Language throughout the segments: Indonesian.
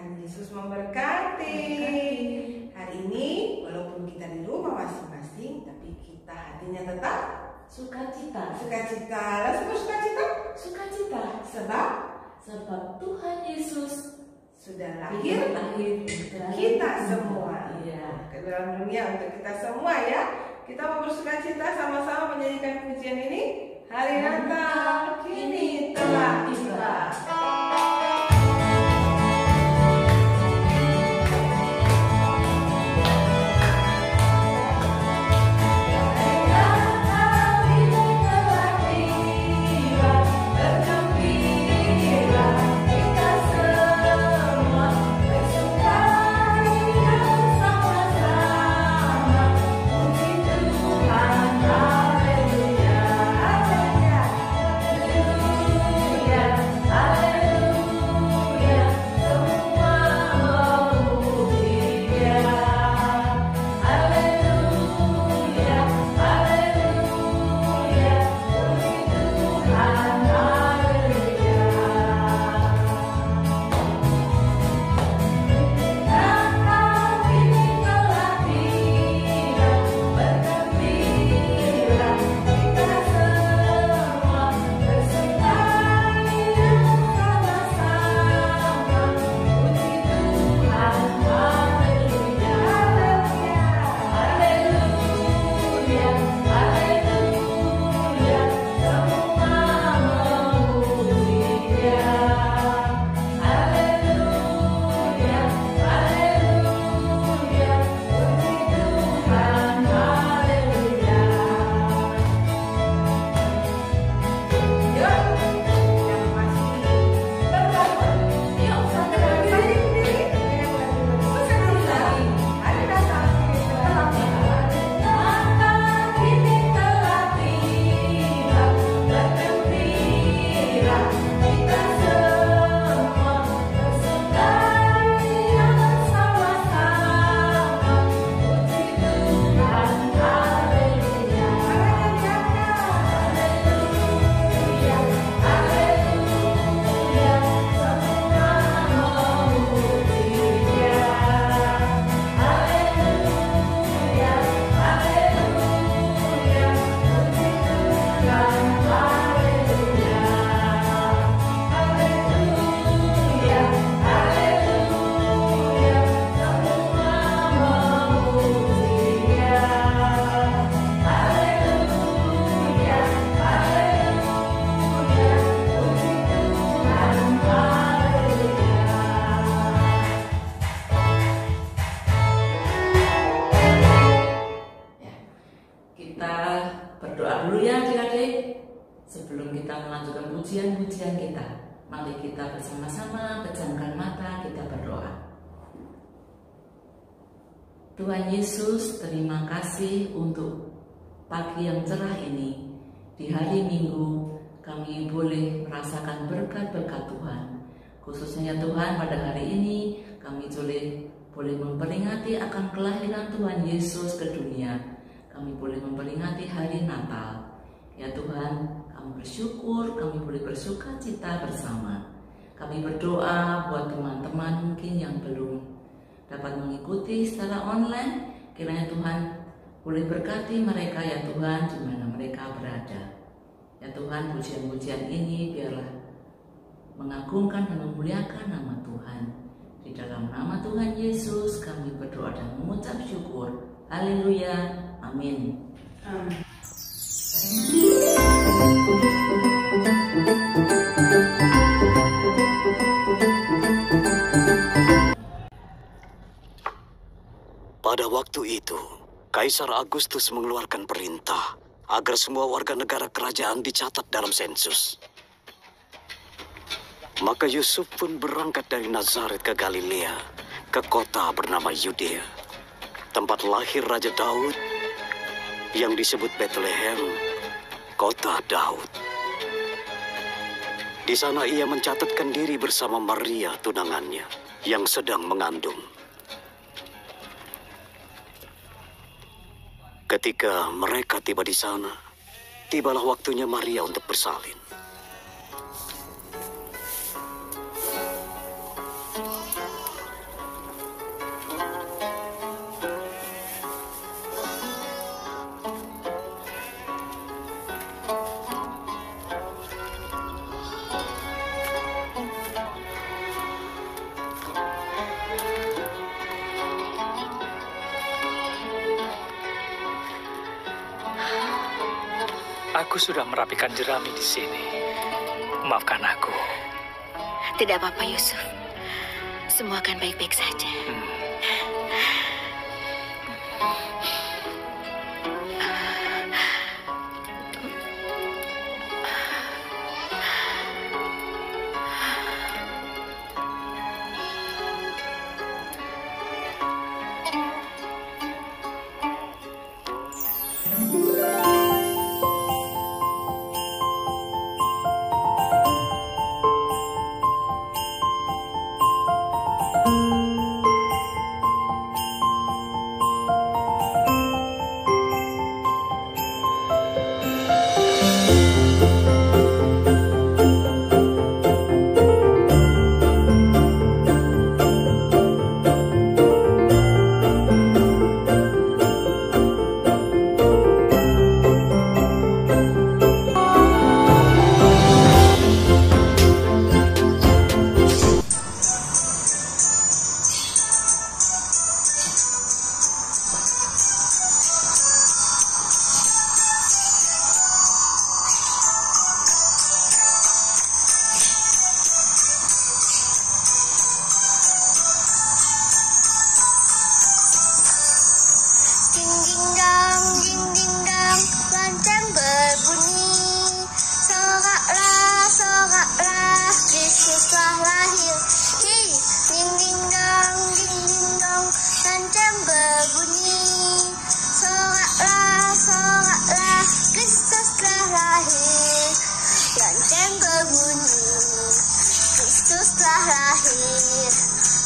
Tuhan Yesus memberkati. Hari ini walaupun kita di rumah masing-masing, tapi kita hatinya tetap sukacita. Sukacita. Lalu sukacita? Sukacita. Sebab Tuhan Yesus sudah lahir kita semua. Iya. Ke dalam dunia untuk kita semua ya. Kita mau bersukacita sama-sama menyanyikan pujian ini. Hari Natal kini telah tiba. Sebelum kita melanjutkan pujian-pujian kita, mari kita bersama-sama pejamkan mata, kita berdoa. Tuhan Yesus, terima kasih untuk pagi yang cerah ini. Di hari Minggu kami boleh merasakan berkat-berkat Tuhan. Khususnya Tuhan, pada hari ini kami boleh memperingati akan kelahiran Tuhan Yesus ke dunia. Kami boleh memperingati hari Natal. Ya Tuhan, kami bersyukur, kami boleh bersukacita bersama. Kami berdoa buat teman-teman mungkin yang belum dapat mengikuti secara online. Kiranya Tuhan boleh berkati mereka ya Tuhan di mana mereka berada. Ya Tuhan, pujian-pujian ini biarlah mengagungkan dan memuliakan nama Tuhan. Di dalam nama Tuhan Yesus kami berdoa dan mengucap syukur. Haleluya. Amin. Amin. Pada waktu itu, Kaisar Agustus mengeluarkan perintah agar semua warga negara kerajaan dicatat dalam sensus. Maka Yusuf pun berangkat dari Nazaret ke Galilea, ke kota bernama Yudea, tempat lahir Raja Daud yang disebut Bethlehem, kota Daud. Di sana ia mencatatkan diri bersama Maria tunangannya yang sedang mengandung. Ketika mereka tiba di sana, tibalah waktunya Maria untuk bersalin. Aku sudah merapikan jerami di sini. Maafkan aku. Tidak apa-apa, Yusuf. Semua akan baik-baik saja.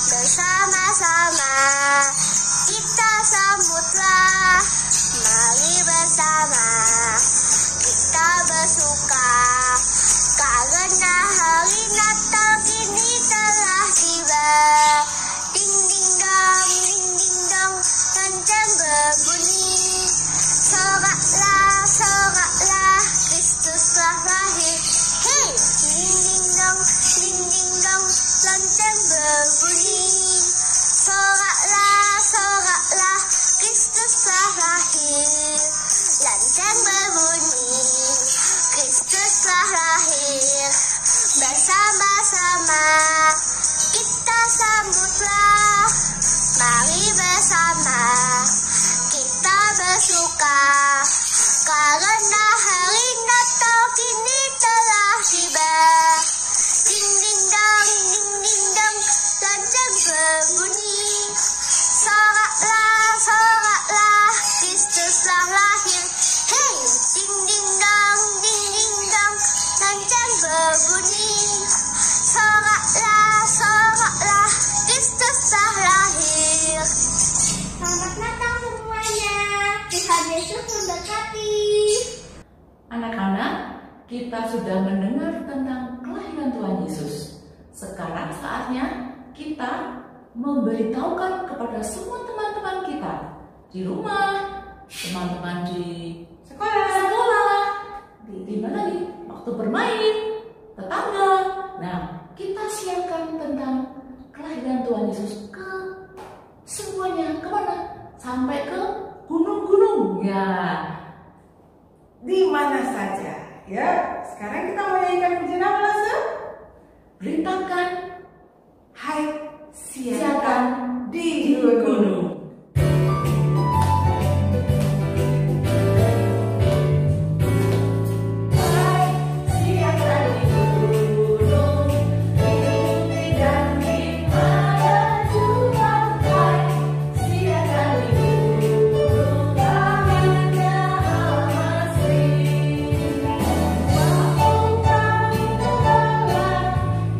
Bersama-sama kita sambutlah, mari bersama kita bersuka, karena hari Natal kini telah tiba. Ding ding dong, lonceng berbunyi. Soraklah, Kristus telah lahir. Hey, ding ding dong, lonceng berbunyi. Soraklah, Kristus telah lahir. Lonceng berbunyi, Kristus telah lahir. Bersama-sama kita sambutlah, mari bersama kita bersuka, karena hari Natal kini telah tiba. Ding ding dong, lonceng berbunyi. Soraklah, Kristus telah lahir. Hey, ding ding dong, lonceng berbunyi. Soraklah, Kristus telah lahir. Selamat Natal semuanya. Tuhan Yesus memberkati. Anak-anak, kita sudah mendengar tentang kelahiran Tuhan Yesus. Sekarang saatnya kita memberitahukan kepada semua teman-teman kita di rumah, teman-teman di sekolah, di mana nih? Waktu bermain, tetangga. Nah, kita siarkan tentang kelahiran Tuhan Yesus ke semuanya. Kemana? Sampai ke gunung-gunung. Ya, Di mana saja. Ya, sekarang kita mau nyanyikan pujian apa, Lase? beritakan, Hai, siarkan di gunung.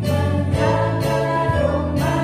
Menjaga domba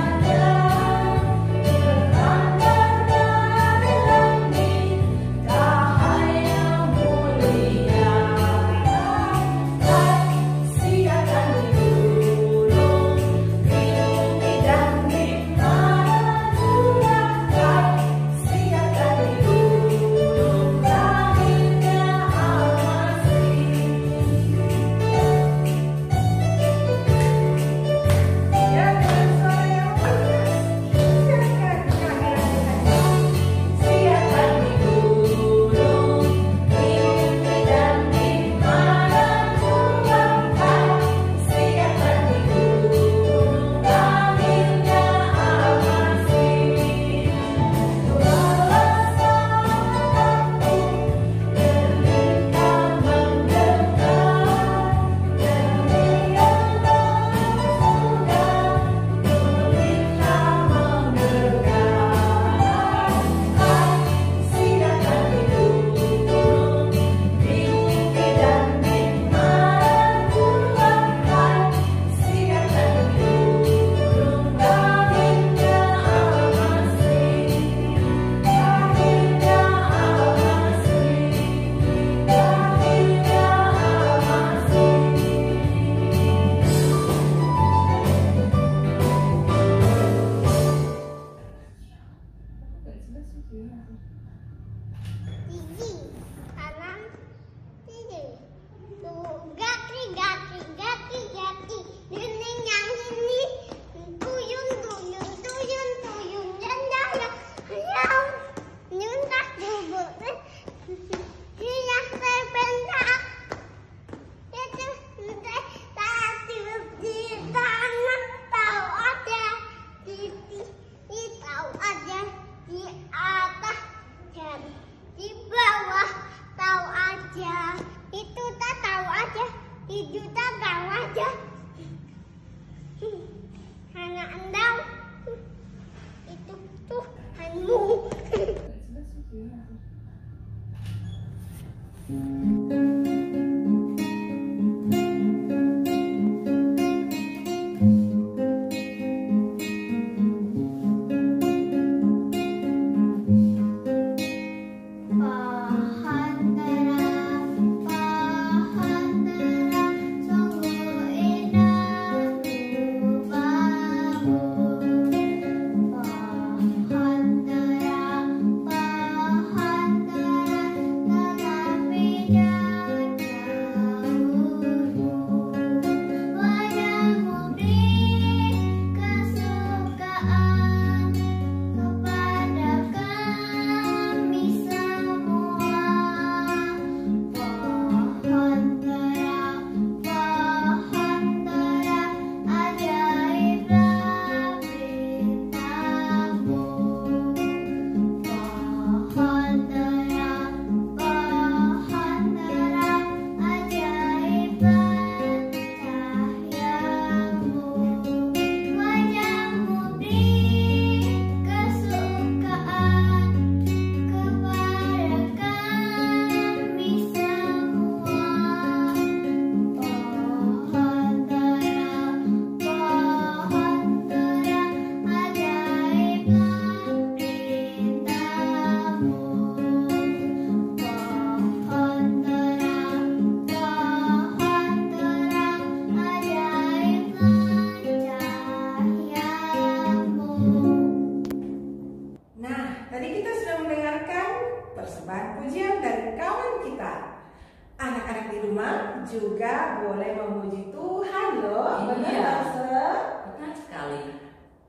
juga boleh memuji Tuhan loh. Benar, Iya. Laser? Benar sekali.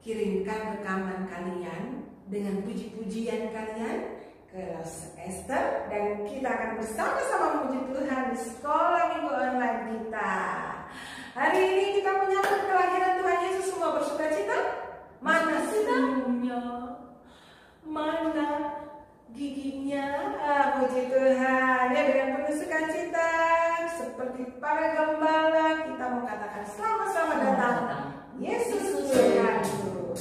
Kirimkan rekaman kalian dengan puji-pujian kalian ke Los Esther, dan kita akan bersama-sama memuji Tuhan di sekolah minggu online kita. Hari ini kita menyambut kelahiran Tuhan Yesus. Semua bersuka cita? Mana senyumnya? Mana giginya? Puji Tuhan ya, dengan penuh sukacita seperti para gembala kita mau katakan selamat datang Yesus Tuhanku.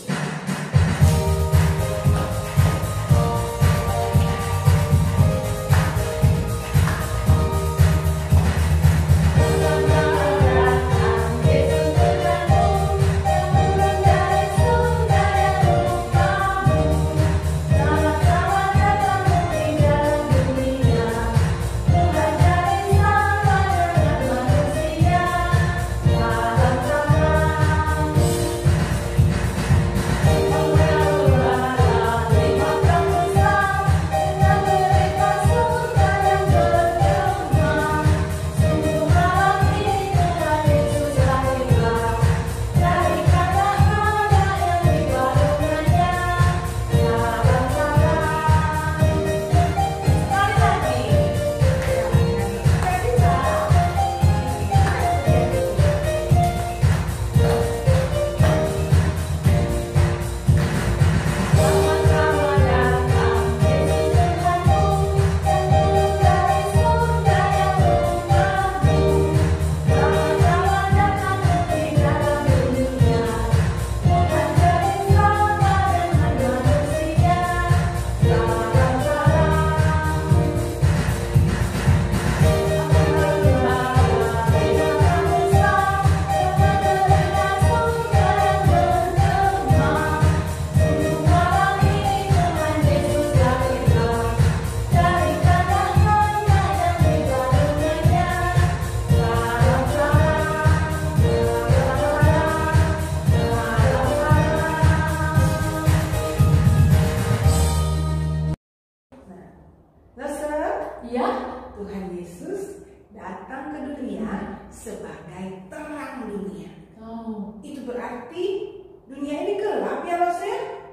Ya, Tuhan Yesus datang ke dunia sebagai terang dunia. oh, Itu berarti dunia ini gelap ya, Loser?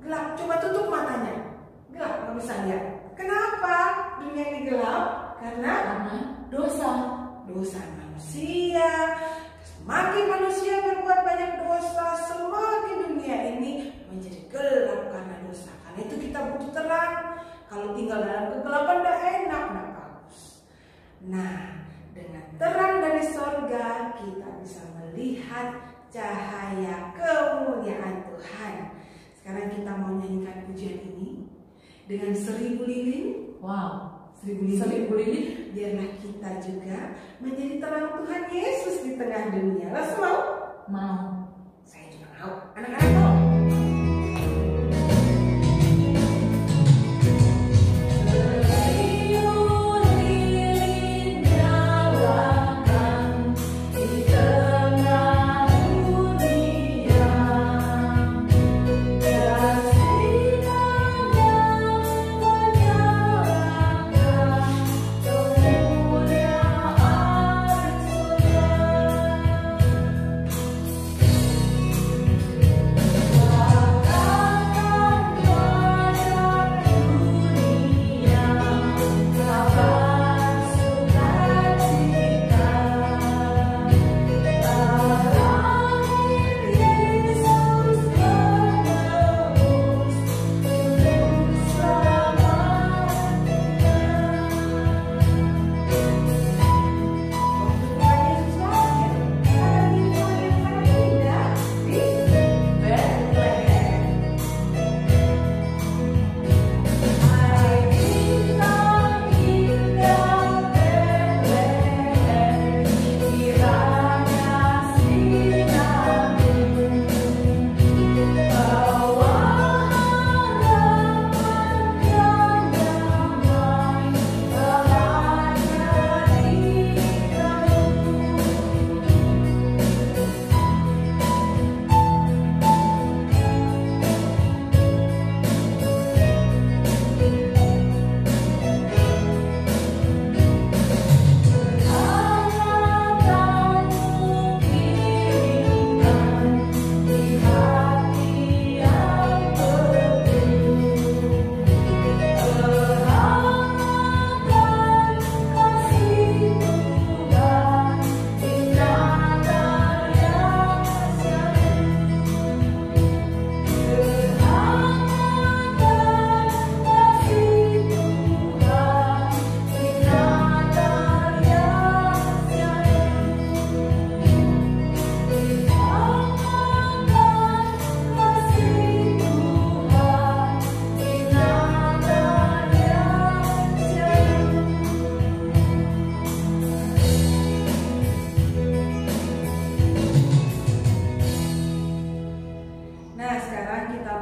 Gelap, coba tutup matanya. Gelap, nggak bisa lihat. Kenapa dunia ini gelap? Karena dosa. dosa manusia. Semakin manusia berbuat banyak dosa, semakin dunia ini menjadi gelap karena dosa. Karena itu kita butuh terang. Kalau tinggal dalam kegelapan tidak enak, tidak bagus. Nah, dengan terang dari sorga kita bisa melihat cahaya kemuliaan Tuhan. Sekarang kita mau nyanyikan pujian ini dengan 1000 lilin. Wow, 1000 1000 lilin. Biarlah kita juga menjadi terang Tuhan Yesus di tengah dunia. Langsung mau? Mau. Saya juga mau. Anak-anak mau? Yesus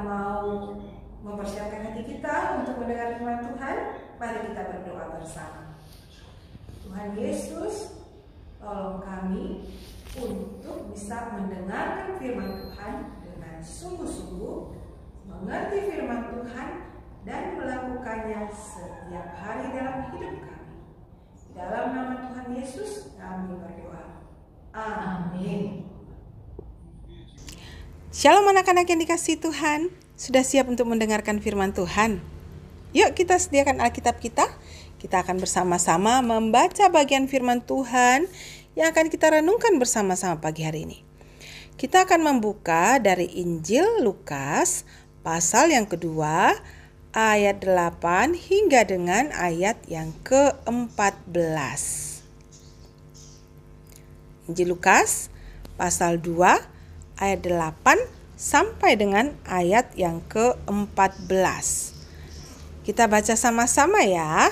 kita mau mempersiapkan hati kita untuk mendengar firman Tuhan, mari kita berdoa bersama. Tuhan Yesus, tolong kami untuk bisa mendengarkan firman Tuhan dengan sungguh-sungguh, mengerti firman Tuhan, dan melakukannya setiap hari dalam hidup kami. Dalam nama Tuhan Yesus kami berdoa. Amin. Shalom anak-anak yang dikasihi Tuhan, sudah siap untuk mendengarkan firman Tuhan? Yuk kita sediakan Alkitab kita. Kita akan bersama-sama membaca bagian firman Tuhan yang akan kita renungkan bersama-sama pagi hari ini. Kita akan membuka dari Injil Lukas pasal yang kedua ayat 8 hingga dengan ayat yang ke-14. Injil Lukas pasal 2 ayat 8 sampai dengan ayat yang ke-14. Kita baca sama-sama ya.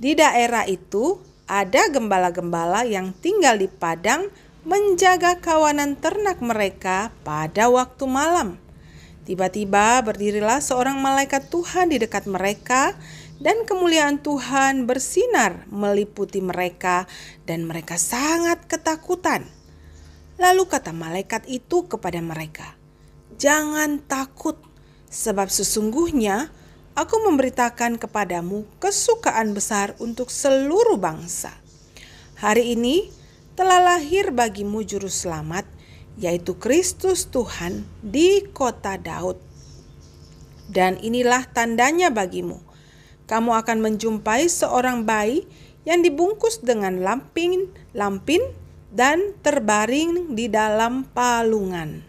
Di daerah itu ada gembala-gembala yang tinggal di padang menjaga kawanan ternak mereka pada waktu malam. Tiba-tiba berdirilah seorang malaikat Tuhan di dekat mereka, dan kemuliaan Tuhan bersinar meliputi mereka, dan mereka sangat ketakutan. Lalu kata malaikat itu kepada mereka, "Jangan takut, sebab sesungguhnya aku memberitakan kepadamu kesukaan besar untuk seluruh bangsa. Hari ini telah lahir bagimu juru selamat, yaitu Kristus Tuhan di kota Daud. Dan inilah tandanya bagimu. Kamu akan menjumpai seorang bayi yang dibungkus dengan lampin dan terbaring di dalam palungan."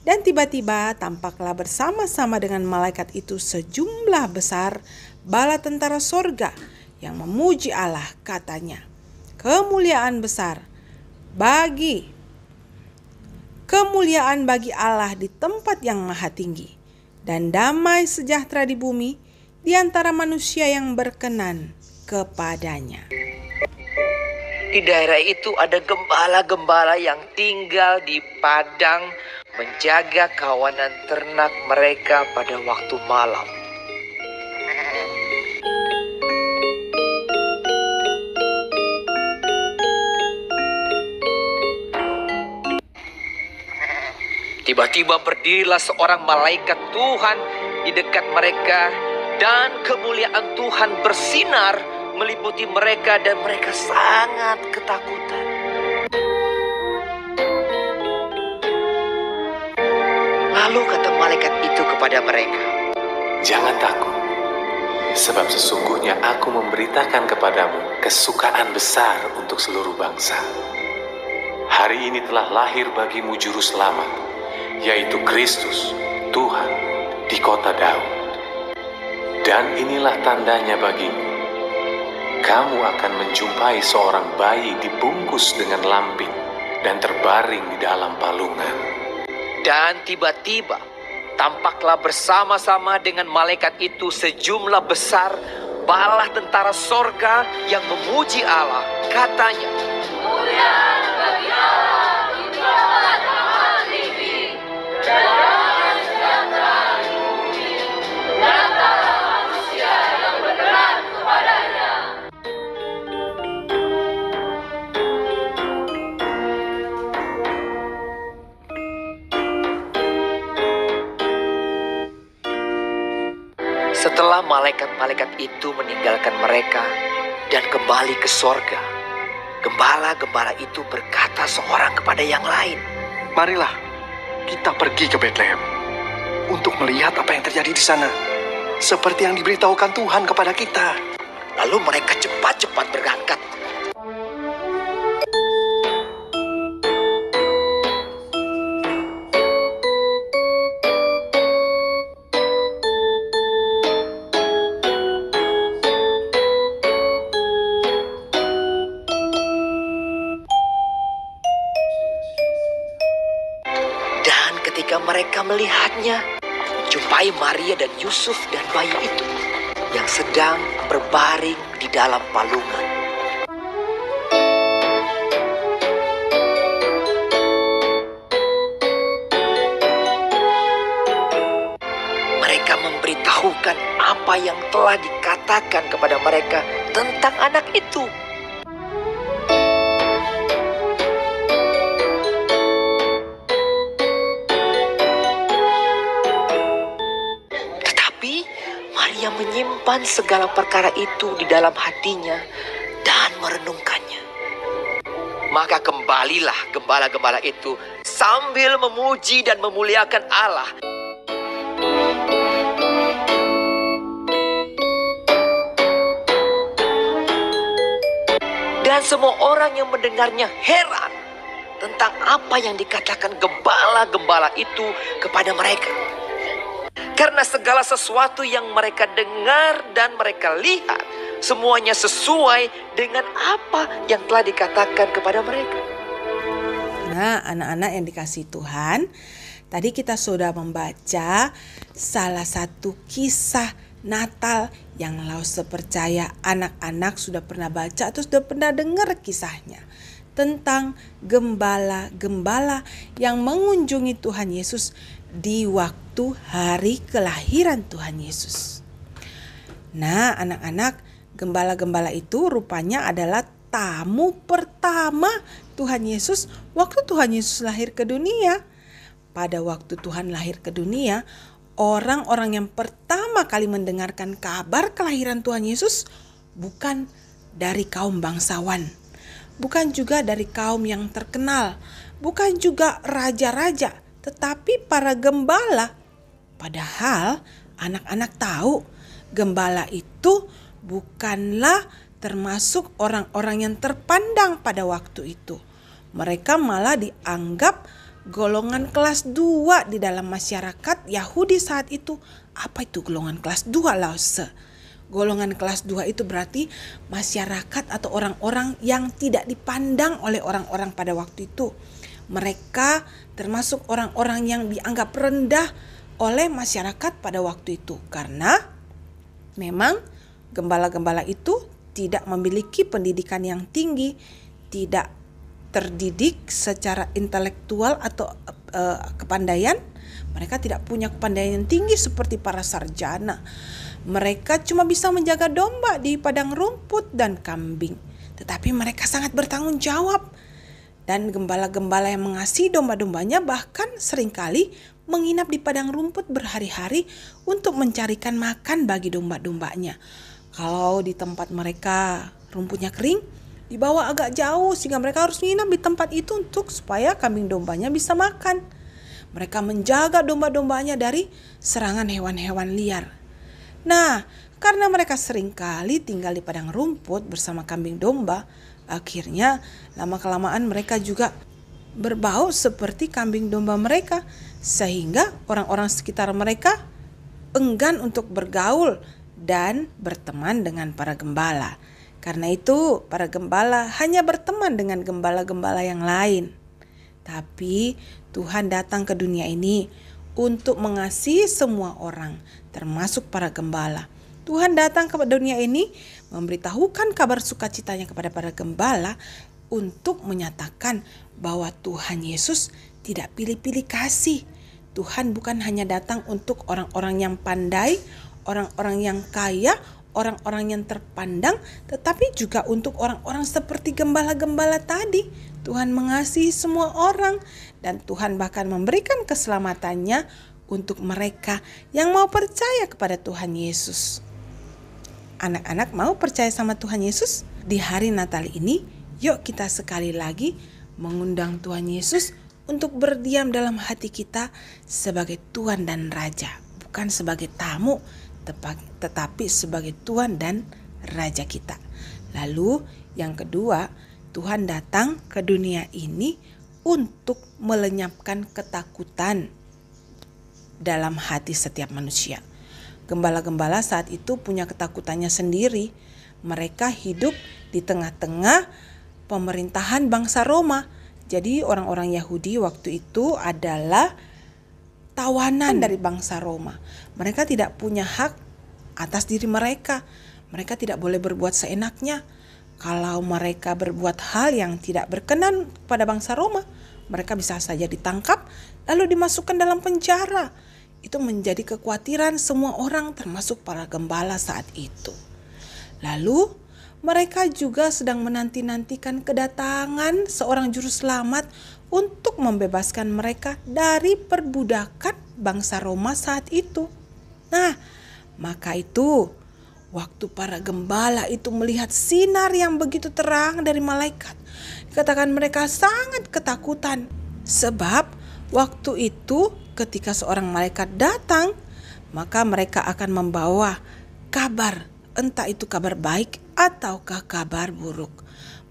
Dan tiba-tiba tampaklah bersama-sama dengan malaikat itu sejumlah besar bala tentara sorga yang memuji Allah, katanya, kemuliaan bagi Allah di tempat yang maha tinggi, dan damai sejahtera di bumi di antara manusia yang berkenan kepadanya. Di daerah itu ada gembala-gembala yang tinggal di padang menjaga kawanan ternak mereka pada waktu malam. Tiba-tiba berdirilah seorang malaikat Tuhan di dekat mereka, dan kemuliaan Tuhan bersinar meliputi mereka, dan mereka sangat ketakutan. Lalu kata malaikat itu kepada mereka, "Jangan takut, sebab sesungguhnya aku memberitakan kepadamu kesukaan besar untuk seluruh bangsa. Hari ini telah lahir bagimu juru selamat, yaitu Kristus Tuhan di kota Daud. Dan inilah tandanya bagimu. Kamu akan menjumpai seorang bayi dibungkus dengan lampin dan terbaring di dalam palungan." Dan tiba-tiba tampaklah bersama-sama dengan malaikat itu sejumlah besar bala tentara sorga yang memuji Allah, katanya, "Kemuliaan bagi Allah di tempat yang tinggi, dan damai sejahtera di bumi di antara manusia yang berkenan kepadanya." Setelah malaikat-malaikat itu meninggalkan mereka dan kembali ke sorga, gembala-gembala itu berkata seorang kepada yang lain, "Marilah kita pergi ke Betlehem untuk melihat apa yang terjadi di sana, seperti yang diberitahukan Tuhan kepada kita." Lalu mereka cepat-cepat berangkat. Ketika mereka melihatnya, jumpai Maria dan Yusuf dan bayi itu yang sedang berbaring di dalam palungan. memberitahukan apa yang telah dikatakan kepada mereka tentang anak itu. Tetapi Maria menyimpan segala perkara itu di dalam hatinya dan merenungkannya. Maka kembalilah gembala-gembala itu sambil memuji dan memuliakan Allah. Dan semua orang yang mendengarnya heran tentang apa yang dikatakan gembala-gembala itu kepada mereka. Karena segala sesuatu yang mereka dengar dan mereka lihat, semuanya sesuai dengan apa yang telah dikatakan kepada mereka. Nah, anak-anak yang dikasihi Tuhan, tadi kita sudah membaca salah satu kisah Natal yang Lause percaya anak-anak sudah pernah baca atau sudah pernah dengar kisahnya. Tentang gembala-gembala yang mengunjungi Tuhan Yesus di waktu hari kelahiran Tuhan Yesus. Nah, anak-anak, gembala-gembala itu rupanya adalah tamu pertama Tuhan Yesus waktu Tuhan Yesus lahir ke dunia. Pada waktu Tuhan lahir ke dunia, orang-orang yang pertama kali mendengarkan kabar kelahiran Tuhan Yesus bukan dari kaum bangsawan, bukan juga dari kaum yang terkenal, bukan juga raja-raja, tetapi para gembala. Padahal anak-anak tahu gembala itu bukanlah termasuk orang-orang yang terpandang pada waktu itu. Mereka malah dianggap golongan kelas 2 di dalam masyarakat Yahudi saat itu. Apa itu golongan kelas 2, Lause? Golongan kelas 2 itu berarti masyarakat atau orang-orang yang tidak dipandang oleh orang-orang pada waktu itu. Mereka termasuk orang-orang yang dianggap rendah oleh masyarakat pada waktu itu. Karena memang gembala-gembala itu tidak memiliki pendidikan yang tinggi, tidak terdidik secara intelektual atau kepandaian. Mereka tidak punya kepandaian yang tinggi seperti para sarjana. Mereka cuma bisa menjaga domba di padang rumput dan kambing. Tetapi mereka sangat bertanggung jawab. Dan gembala-gembala yang mengasihi domba-dombanya bahkan seringkali menginap di padang rumput berhari-hari untuk mencarikan makan bagi domba-dombanya. Kalau di tempat mereka rumputnya kering, dibawa agak jauh sehingga mereka harus menginap di tempat itu untuk supaya kambing dombanya bisa makan. Mereka menjaga domba-dombanya dari serangan hewan-hewan liar. Nah, karena mereka seringkali tinggal di padang rumput bersama kambing domba, akhirnya lama-kelamaan mereka juga berbau seperti kambing domba mereka, sehingga orang-orang sekitar mereka enggan untuk bergaul dan berteman dengan para gembala. Karena itu para gembala hanya berteman dengan gembala-gembala yang lain. Tapi Tuhan datang ke dunia ini untuk mengasihi semua orang, termasuk para gembala. Tuhan datang ke dunia ini memberitahukan kabar sukacitanya kepada para gembala untuk menyatakan bahwa Tuhan Yesus tidak pilih-pilih kasih. Tuhan bukan hanya datang untuk orang-orang yang pandai, orang-orang yang kaya, orang-orang yang terpandang, tetapi juga untuk orang-orang seperti gembala-gembala tadi. Tuhan mengasihi semua orang dan Tuhan bahkan memberikan keselamatannya untuk mereka yang mau percaya kepada Tuhan Yesus. Anak-anak mau percaya sama Tuhan Yesus? Di hari Natal ini, yuk kita sekali lagi mengundang Tuhan Yesus untuk berdiam dalam hati kita sebagai Tuhan dan Raja, bukan sebagai tamu, tetapi sebagai Tuhan dan Raja kita. Lalu yang kedua, Tuhan datang ke dunia ini untuk melenyapkan ketakutan dalam hati setiap manusia. Gembala-gembala saat itu punya ketakutannya sendiri. Mereka hidup di tengah-tengah pemerintahan bangsa Roma. Jadi orang-orang Yahudi waktu itu adalah tawanan dari bangsa Roma. Mereka tidak punya hak atas diri mereka. Mereka tidak boleh berbuat seenaknya. Kalau mereka berbuat hal yang tidak berkenan pada bangsa Roma, mereka bisa saja ditangkap lalu dimasukkan dalam penjara. itu menjadi kekhawatiran semua orang termasuk para gembala saat itu. Lalu mereka juga sedang menanti-nantikan kedatangan seorang juru selamat untuk membebaskan mereka dari perbudakan bangsa Roma saat itu. Nah, maka itu waktu para gembala itu melihat sinar yang begitu terang dari malaikat, dikatakan mereka sangat ketakutan. Sebab waktu itu ketika seorang malaikat datang, maka mereka akan membawa kabar, entah itu kabar baik ataukah kabar buruk.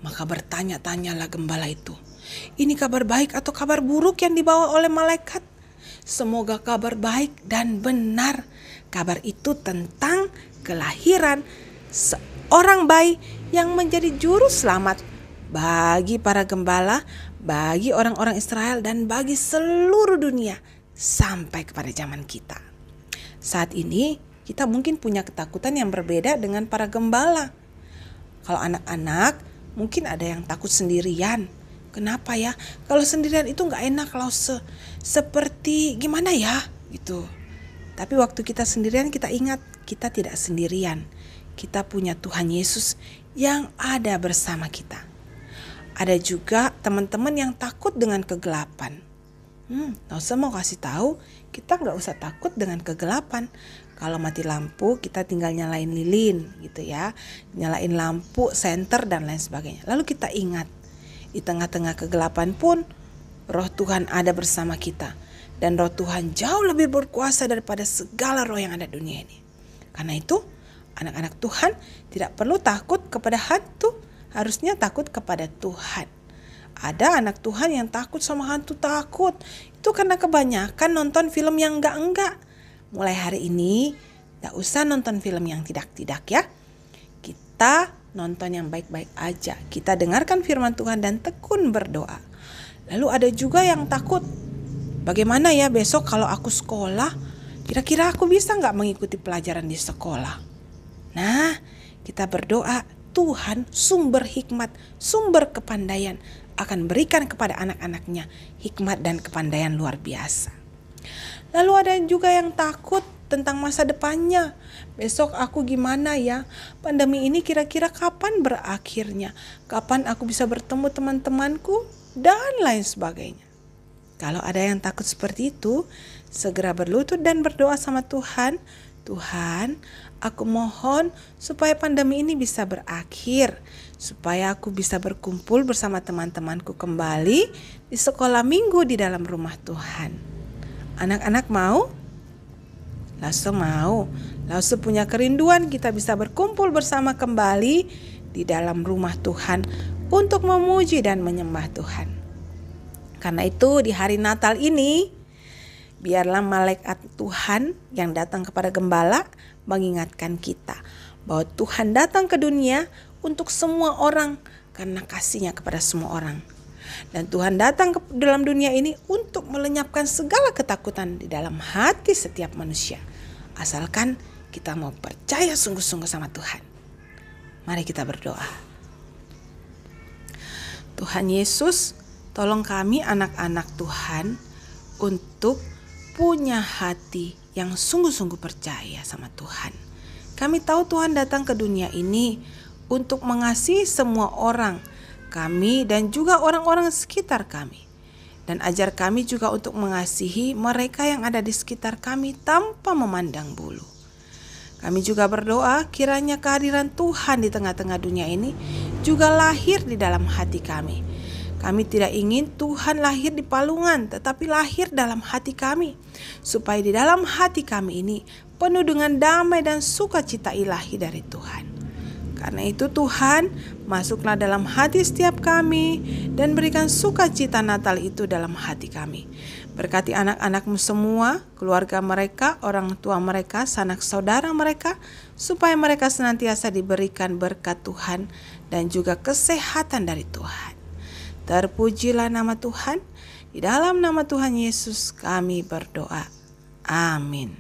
Maka bertanya-tanyalah gembala itu, ini kabar baik atau kabar buruk yang dibawa oleh malaikat? Semoga kabar baik dan benar. Kabar itu tentang kelahiran seorang bayi yang menjadi juru selamat bagi para gembala, bagi orang-orang Israel, dan bagi seluruh dunia sampai kepada zaman kita. Saat ini kita mungkin punya ketakutan yang berbeda dengan para gembala. Kalau anak-anak mungkin ada yang takut sendirian. Kenapa ya? Kalau sendirian itu gak enak, kalau seperti gimana ya gitu. Tapi waktu kita sendirian kita ingat kita tidak sendirian. Kita punya Tuhan Yesus yang ada bersama kita. Ada juga teman-teman yang takut dengan kegelapan. Saya mau kasih tahu, kita gak usah takut dengan kegelapan. Kalau mati lampu kita tinggal nyalain lilin gitu ya. Nyalain lampu senter dan lain sebagainya. Lalu kita ingat, di tengah-tengah kegelapan pun Roh Tuhan ada bersama kita. Dan Roh Tuhan jauh lebih berkuasa daripada segala roh yang ada di dunia ini. Karena itu anak-anak Tuhan tidak perlu takut kepada hantu. Harusnya takut kepada Tuhan. Ada anak Tuhan yang takut sama hantu, takut. Itu karena kebanyakan nonton film yang enggak-enggak. Mulai hari ini gak usah nonton film yang tidak-tidak ya. Kita nonton yang baik-baik aja. Kita dengarkan firman Tuhan dan tekun berdoa. Lalu ada juga yang takut. Bagaimana ya besok kalau aku sekolah? Kira-kira aku bisa gak mengikuti pelajaran di sekolah? Nah, kita berdoa Tuhan sumber hikmat, sumber kepandaian akan berikan kepada anak-anaknya hikmat dan kepandaian luar biasa. Lalu ada juga yang takut tentang masa depannya. Besok aku gimana ya? Pandemi ini kira-kira kapan berakhirnya? Kapan aku bisa bertemu teman-temanku? Dan lain sebagainya. Kalau ada yang takut seperti itu, segera berlutut dan berdoa sama Tuhan. Tuhan, aku mohon supaya pandemi ini bisa berakhir. Supaya aku bisa berkumpul bersama teman-temanku kembali di sekolah minggu di dalam rumah Tuhan. Anak-anak mau? Langsung mau. Langsung punya kerinduan kita bisa berkumpul bersama kembali di dalam rumah Tuhan untuk memuji dan menyembah Tuhan. Karena itu di hari Natal ini, biarlah malaikat Tuhan yang datang kepada gembala mengingatkan kita bahwa Tuhan datang ke dunia untuk semua orang karena kasih-Nya kepada semua orang. Dan Tuhan datang ke dalam dunia ini untuk melenyapkan segala ketakutan di dalam hati setiap manusia. Asalkan kita mau percaya sungguh-sungguh sama Tuhan. Mari kita berdoa. Tuhan Yesus, tolong kami anak-anak Tuhan untuk punya hati yang sungguh-sungguh percaya sama Tuhan. Kami tahu Tuhan datang ke dunia ini untuk mengasihi semua orang, kami dan juga orang-orang sekitar kami. Dan ajar kami juga untuk mengasihi mereka yang ada di sekitar kami tanpa memandang bulu. Kami juga berdoa kiranya kehadiran Tuhan di tengah-tengah dunia ini juga lahir di dalam hati kami. Kami tidak ingin Tuhan lahir di palungan, tetapi lahir dalam hati kami. Supaya di dalam hati kami ini penuh dengan damai dan sukacita ilahi dari Tuhan. Karena itu Tuhan, masuklah dalam hati setiap kami dan berikan sukacita Natal itu dalam hati kami. Berkati anak-anak-Mu semua, keluarga mereka, orang tua mereka, sanak saudara mereka, supaya mereka senantiasa diberikan berkat Tuhan dan juga kesehatan dari Tuhan. Terpujilah nama Tuhan, di dalam nama Tuhan Yesus kami berdoa. Amin.